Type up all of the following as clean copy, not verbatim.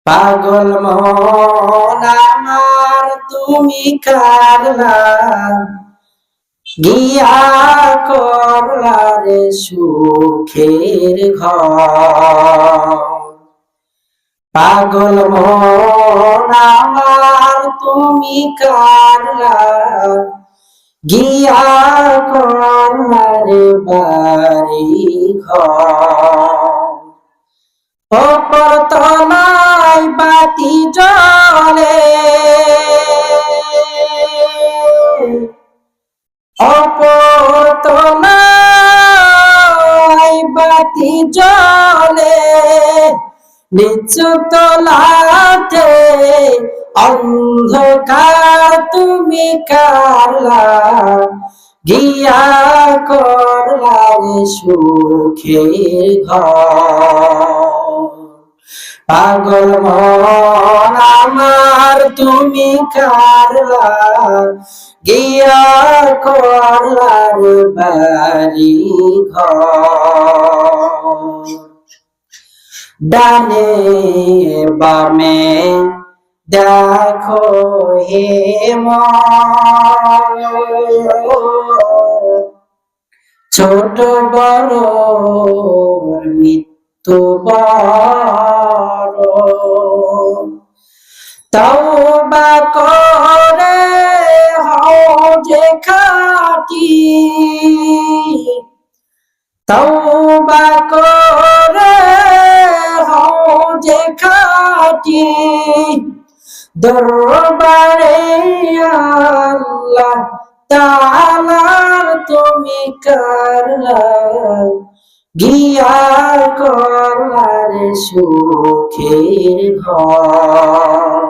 পাগল মন আমার তুমি কারলা গিয়া করলা রে সুখের ঘর। পাগল মন আমার তুমি কারলা গিয়া করলা রে বাড়ি ঘর। অপর তলায় বাতি জ্বলে, অপর তলায় বাতি জ্বলে, নিচু তলাতে অন্ধকার তুমি কারলা গিয়া করলা রে সুখের ঘর। পাগল মন আমার তুমি কারলা গিয়া করলা রে বাড়ি ঘর। ডানে বামে দেখো হে মন, ছোট বড় মৃত্যু বড়। তওবা করে হও যে খাঁটি, তওবা করে হও যে খাঁটি, দরবারে আল্লাহ তাআলার তুমি কারলা গিয়া করলা রে সুখের ঘর।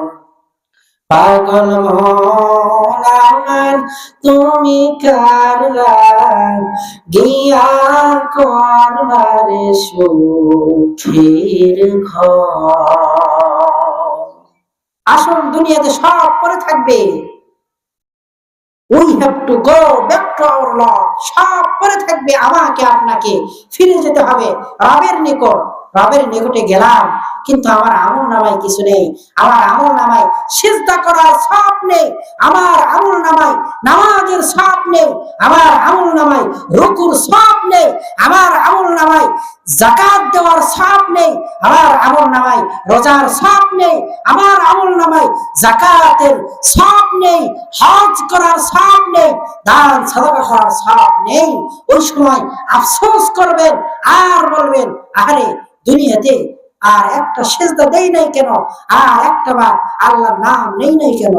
পাগল মন আমার তুমি কারলা গিয়া করলা রে সুখের ঘর। আসল দুনিয়াতে সব পরে থাকবে, we have to go back to our Lord. সব পরে থাকবে, আমাকে আপনাকে ফিরে যেতে হবে রবের নিকট। রবের নিকটে গেলাম কিন্তু আমার আমল নামায় কিছু নেই, আমার আমল নামায় সিজদা করার সওয়াব নেই, আমার আমল নামায় নামাজের সওয়াব নেই, আমার আমল নামায় রুকুর সওয়াব নেই, আমার আমল নামায় যাকাত দেওয়ার সওয়াব নেই, আমার আমল নামায় রোজার সওয়াব নেই, আমার আমল নামায় যাকাতের সওয়াব নেই, হজ করার সওয়াব নেই, দান সাদাকা করার সওয়াব নেই। ওই সময় আফসোস করবেন আর বলবেন, আরে দুনিয়াতে আর একটা সিজদা দেই নাই কেন, আর একটা বার আল্লাহর নাম নেই নাই কেন।